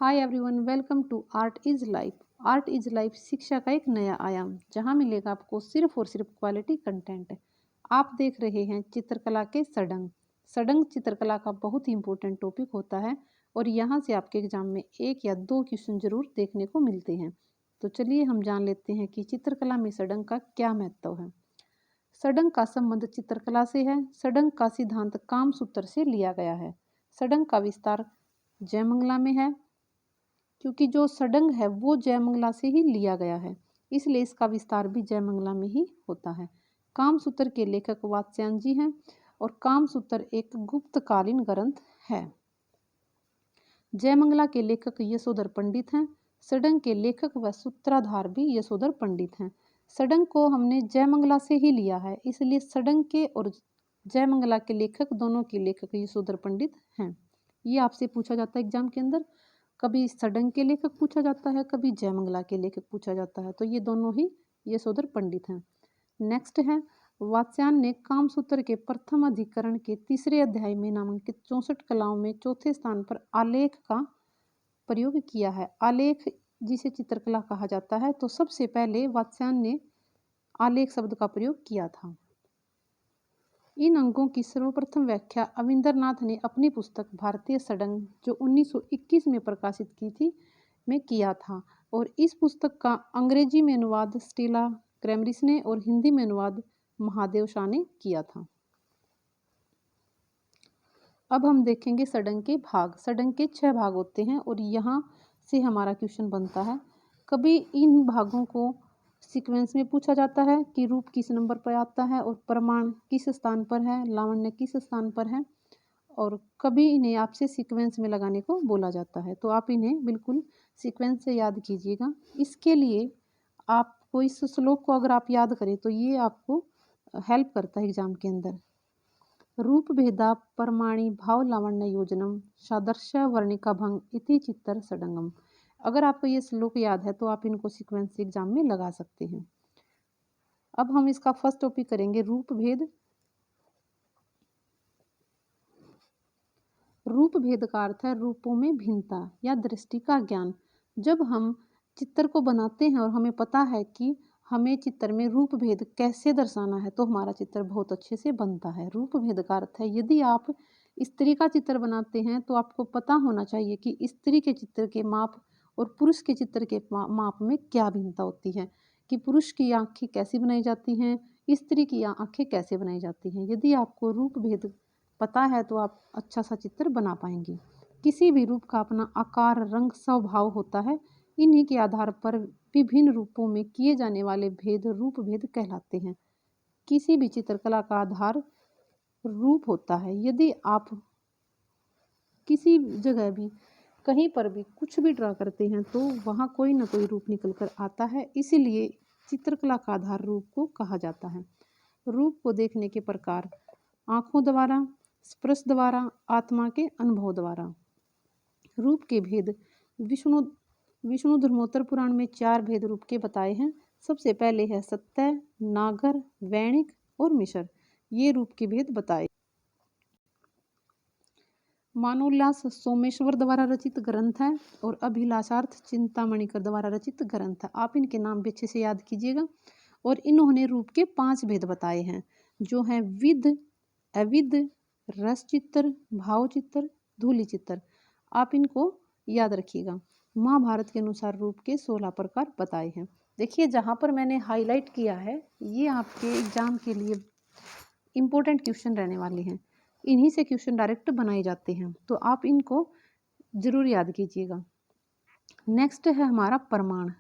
Hi everyone, welcome to art is life. Art is life शिक्षा का एक नया आयाम, जहां मिलेगा आपको सिर्फ और सिर्फ क्वालिटी कंटेंट। आप देख रहे हैं चित्रकला के सडंग। सडंग चित्रकला का बहुत ही इंपॉर्टेंट टॉपिक होता है और यहाँ से आपके एग्जाम में एक या दो क्वेश्चन जरूर देखने को मिलते हैं। तो चलिए हम जान लेते हैं कि चित्रकला में सडंग का क्या महत्व है। सडंग का संबंध चित्रकला से है। सडंग का सिद्धांत कामसूत्र से लिया गया है। सडंग का विस्तार जयमंगला में है, क्योंकि जो सडंग है वो जयमंगला से ही लिया गया है, इसलिए इसका विस्तार भी जयमंगला में ही होता है। कामसूत्र के लेखक वात्स्यायन जी हैं और कामसूत्र एक गुप्तकालीन ग्रंथ है। जयमंगला के लेखक यशोधर पंडित हैं। सडंग के लेखक व सूत्रधार भी यशोधर पंडित हैं। सडंग को हमने जयमंगला से ही लिया है, इसलिए सडंग के और जयमंगला के लेखक दोनों के लेखक यशोधर पंडित हैं। ये आपसे पूछा जाता है एग्जाम के अंदर। कभी सडंग के लेखक पूछा जाता है, कभी जयमंगला के लेखक पूछा जाता है, तो ये दोनों ही यशोधर पंडित हैं। नेक्स्ट है, वात्स्यायन ने कामसूत्र के प्रथम अधिकरण के तीसरे अध्याय में नामांकित 64 कलाओं में चौथे स्थान पर आलेख का प्रयोग किया है। आलेख जिसे चित्रकला कहा जाता है, तो सबसे पहले वात्स्यायन ने आलेख शब्द का प्रयोग किया था। इन अंगों की सर्वप्रथम व्याख्या अविंदरनाथ ने अपनी पुस्तक भारतीय सडंग, जो 1921 में प्रकाशित की थी, में किया था और इस पुस्तक का अंग्रेजी में अनुवाद स्टेला क्रैमरिस ने और हिंदी में अनुवाद महादेव शाह ने किया था। अब हम देखेंगे सडंग के भाग। सडंग के 6 भाग होते हैं और यहाँ से हमारा क्वेश्चन बनता है। कभी इन भागों को सीक्वेंस में पूछा जाता है कि रूप किस नंबर पर आता है और प्रमाण किस स्थान पर है, लावण्य किस स्थान पर है, और कभी इन्हें आपसे सीक्वेंस में लगाने को बोला जाता है। तो आप इन्हें बिल्कुल सीक्वेंस से याद कीजिएगा। इसके लिए आपको इस श्लोक को अगर आप याद करें तो ये आपको हेल्प करता है एग्जाम के अंदर। रूप भेदा परमाणि भाव लावण्य योजनम सादर्श वर्णिका भंग इति चित्तर सडंगम। अगर आपको ये श्लोक याद है तो आप इनको सीक्वेंस एग्जाम में लगा सकते हैं। अब हम इसका फर्स्ट टॉपिक करेंगे, रूप भेद। रूप भेद का अर्थ है रूपों में भिन्नता या दृष्टि का ज्ञान। जब हम चित्र को बनाते हैं और हमें पता है कि हमें चित्र में रूप भेद कैसे दर्शाना है, तो हमारा चित्र बहुत अच्छे से बनता है। रूप भेद का अर्थ है, यदि आप स्त्री का चित्र बनाते हैं तो आपको पता होना चाहिए कि स्त्री के चित्र के माप और पुरुष के चित्र के माप में क्या भिन्नता होती है, कि पुरुष की आंखें कैसी बनाई जाती हैं, स्त्री की आंखें कैसे बनाई जाती हैं। यदि आपको रूप भेद पता है तो आप अच्छा सा चित्र बना पाएंगे। किसी भी रूप का अपना आकार, रंग, स्वभाव होता है। इन्हीं के आधार पर विभिन्न रूपों में किए जाने वाले भेद रूप भेद कहलाते हैं। किसी भी चित्रकला का आधार रूप होता है। यदि आप किसी जगह भी कहीं पर भी कुछ भी ड्रा करते हैं तो वहाँ कोई ना कोई रूप निकल कर आता है, इसीलिए चित्रकला का आधार रूप को कहा जाता है। रूप को देखने के प्रकार: आँखों द्वारा, स्पर्श द्वारा, आत्मा के अनुभव द्वारा। रूप के भेद: विष्णु विष्णु धर्मोत्तर पुराण में 4 भेद रूप के बताए हैं। सबसे पहले है सत्य, नागर, वैणिक और मिश्र। ये रूप के भेद बताए। मानोल्लास सोमेश्वर द्वारा रचित ग्रंथ है और अभिलाषार्थ चिंतामणिकर द्वारा रचित ग्रंथ है। आप इनके नाम भी अच्छे से याद कीजिएगा। और इन्होंने रूप के 5 भेद बताए हैं, जो हैं विद, अविद, रस चित्र, भाव चित्र, धूलि चित्र। आप इनको याद रखिएगा। महाभारत के अनुसार रूप के 16 प्रकार बताए हैं। देखिए, जहाँ पर मैंने हाईलाइट किया है ये आपके एग्जाम के लिए इम्पोर्टेंट क्वेश्चन रहने वाले हैं। इन्हीं से क्वेश्चन डायरेक्ट बनाए जाते हैं, तो आप इनको जरूर याद कीजिएगा। नेक्स्ट है हमारा प्रमाण।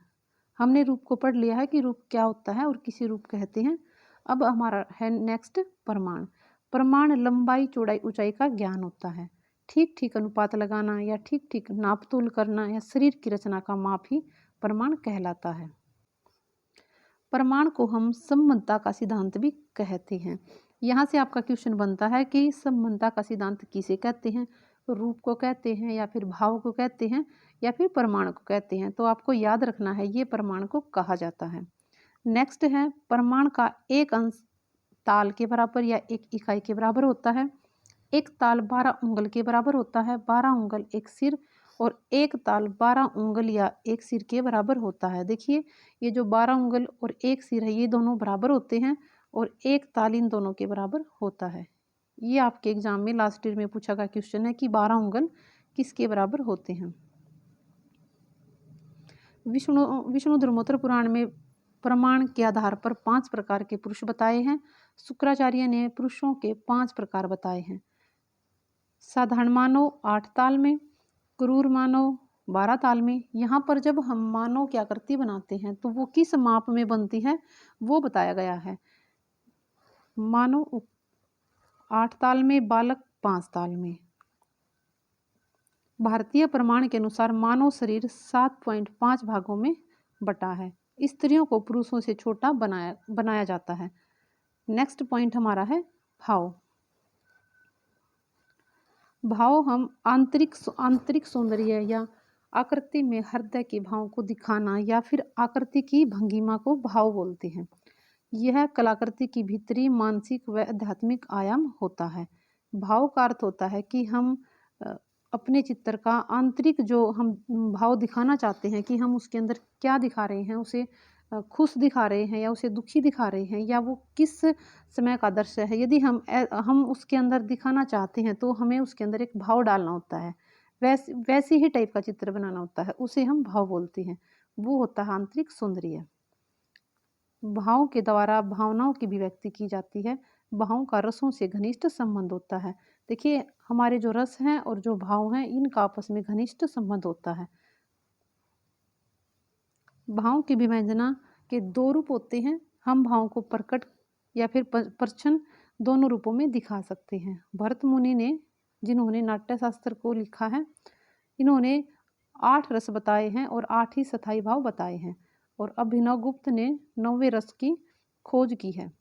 हमने रूप को पढ़ लिया है कि रूप क्या होता है और किसी रूप कहते हैं। अब हमारा है नेक्स्ट प्रमाण। प्रमाण लंबाई, चौड़ाई, ऊंचाई का ज्ञान होता है। ठीक ठीक अनुपात लगाना या ठीक ठीक नाप तोल करना या शरीर की रचना का माप ही प्रमाण कहलाता है। प्रमाण को हम संबद्धता का सिद्धांत भी कहते हैं। यहाँ से आपका क्वेश्चन बनता है कि संबद्धता का सिद्धांत किसे कहते हैं, रूप को कहते हैं या फिर भाव को कहते हैं या फिर प्रमाण को कहते हैं। तो आपको याद रखना है ये प्रमाण को कहा जाता है। नेक्स्ट है, प्रमाण का एक अंश ताल के बराबर या एक इकाई के बराबर होता है। एक ताल 12 उंगल के बराबर होता है। 12 उंगल एक सिर और एक ताल 12 उंगल या एक सिर के बराबर होता है। देखिए ये जो 12 उंगल और एक सिर है ये दोनों बराबर होते हैं और एक ताल इन दोनों के बराबर होता है। ये आपके एग्जाम में लास्ट ईयर में पूछा गया क्वेश्चन है कि 12 उंगल किसके बराबर होते हैं। विष्णु धर्मोत्तर पुराण में प्रमाण के आधार पर 5 प्रकार के पुरुष बताए हैं। शुक्राचार्य ने पुरुषों के 5 प्रकार बताए हैं। साधारण मानव 8 ताल में, क्रूर मानव 12 ताल में। यहाँ पर जब हम मानव की आकृति बनाते हैं तो वो किस माप में बनती है वो बताया गया है। मानव 8 ताल में, बालक 5 ताल में। भारतीय प्रमाण के अनुसार मानव शरीर 7.5 भागों में बटा है। स्त्रियों को पुरुषों से छोटा बनाया जाता है। नेक्स्ट पॉइंट हमारा है भाव। भाव हम आंतरिक सौंदर्य या आकृति में हृदय के भाव को दिखाना या फिर आकृति की भंगिमा को भाव बोलते हैं। यह कलाकृति की भीतरी मानसिक व आध्यात्मिक आयाम होता है। भाव का अर्थ होता है कि हम अपने चित्र का आंतरिक जो हम भाव दिखाना चाहते हैं कि हम उसके अंदर क्या दिखा रहे हैं, उसे खुश दिखा रहे हैं या उसे दुखी दिखा रहे हैं या वो किस समय का दृश्य है। यदि हम उसके अंदर दिखाना चाहते हैं तो हमें उसके अंदर एक भाव डालना होता है। वैसे ही टाइप का चित्र बनाना होता है, उसे हम भाव बोलते हैं। वो होता है आंतरिक सौंदर्य। भाव के द्वारा भावनाओं की अभिव्यक्ति की जाती है। भावों का रसों से घनिष्ठ संबंध होता है। देखिए हमारे जो रस हैं और जो भाव हैं इनका आपस में घनिष्ठ संबंध होता है। भाव की विभंजना के 2 रूप होते हैं। हम भावों को प्रकट या फिर प्रच्छन्न दोनों रूपों में दिखा सकते हैं। भरत मुनि ने, जिन्होंने नाट्य शास्त्र को लिखा है, इन्होंने 8 रस बताए हैं और 8 ही स्थायी भाव बताए हैं। और अभिनव गुप्त ने 9वें रस की खोज की है।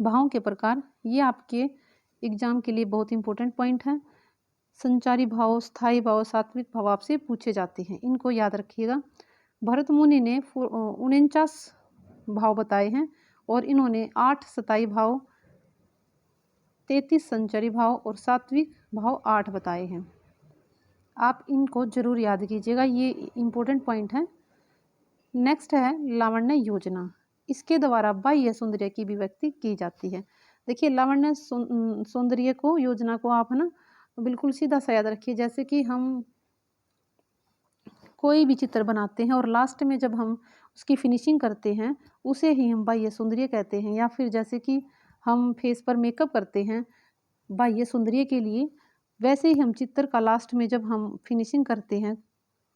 भावों के प्रकार ये आपके एग्जाम के लिए बहुत इंपॉर्टेंट पॉइंट है। संचारी भाव, स्थायी भाव, सात्विक भाव आपसे पूछे जाते हैं, इनको याद रखिएगा। भरत मुनि ने 49 भाव बताए हैं और इन्होंने 8 स्थायी भाव, 33 संचारी भाव और सात्विक भाव 8 बताए हैं। आप इनको जरूर याद कीजिएगा, ये इंपॉर्टेंट पॉइंट है। नेक्स्ट है लावण्य योजना। इसके द्वारा बाह्य सौंदर्य की अभिव्यक्ति की जाती है। देखिए लावण्य सौंदर्य को, योजना को आप है ना बिल्कुल सीधा सा याद रखिए। जैसे कि हम कोई भी चित्र बनाते हैं और लास्ट में जब हम उसकी फिनिशिंग करते हैं उसे ही हम बाह्य सौंदर्य कहते हैं। या फिर जैसे कि हम फेस पर मेकअप करते हैं बाह्य सौंदर्य के लिए, वैसे ही हम चित्र का लास्ट में जब हम फिनिशिंग करते हैं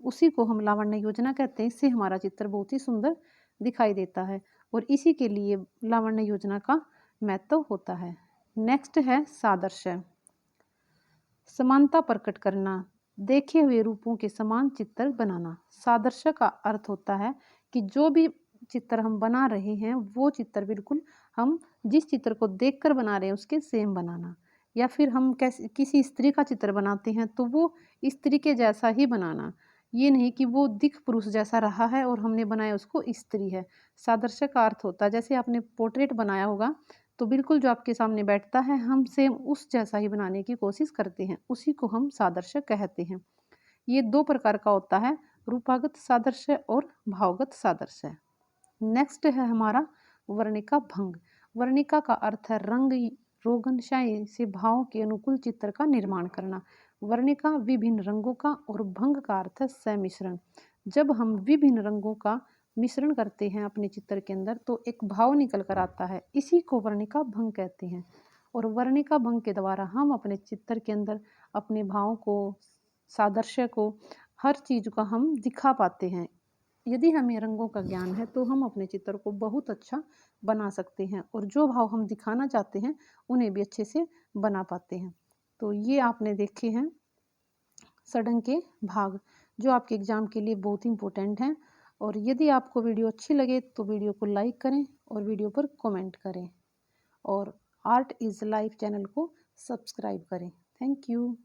उसी को हम लावण्य योजना कहते हैं। इससे हमारा चित्र बहुत ही सुंदर दिखाई देता है और इसी के लिए लावण्य योजना का महत्व होता है। नेक्स्ट है सादृश्य। समानता प्रकट करना, देखे हुए रूपों के समान चित्र बनाना। सादृश्य का अर्थ होता है कि जो भी चित्र हम बना रहे हैं वो चित्र बिल्कुल हम जिस चित्र को देखकर बना रहे हैं उसके सेम बनाना। या फिर हम किसी स्त्री का चित्र बनाते हैं तो वो स्त्री के जैसा ही बनाना। ये नहीं कि वो दिख पुरुष जैसा रहा है और हमने बनाया उसको स्त्री है। सादृश्य का अर्थ होता है जैसे आपने पोर्ट्रेट बनाया होगा तो बिल्कुल जो आपके सामने बैठता है हम सेम उस जैसा ही बनाने की कोशिश करते हैं, उसी को हम सादृश्य कहते हैं। ये 2 प्रकार का होता है, रूपागत सादृश्य और भावगत सादृश्य। नेक्स्ट है हमारा वर्णिका भंग। वर्णिका का अर्थ है रंग रोगन शाही से भाव के अनुकूल चित्र का निर्माण करना। वर्णिका विभिन्न रंगों का और भंग का अर्थ है सम्मिश्रण। जब हम विभिन्न रंगों का मिश्रण करते हैं अपने चित्र के अंदर तो एक भाव निकल कर आता है, इसी को वर्णिका भंग कहते हैं। और वर्णिका भंग के द्वारा हम अपने चित्र के अंदर अपने भावों को, सादृश्य को, हर चीज़ का हम दिखा पाते हैं। यदि हमें रंगों का ज्ञान है तो हम अपने चित्र को बहुत अच्छा बना सकते हैं और जो भाव हम दिखाना चाहते हैं उन्हें भी अच्छे से बना पाते हैं। तो ये आपने देखे हैं षड्ंग के भाग जो आपके एग्ज़ाम के लिए बहुत इंपॉर्टेंट हैं। और यदि आपको वीडियो अच्छी लगे तो वीडियो को लाइक करें और वीडियो पर कमेंट करें और आर्ट इज़ लाइफ चैनल को सब्सक्राइब करें। Thank you.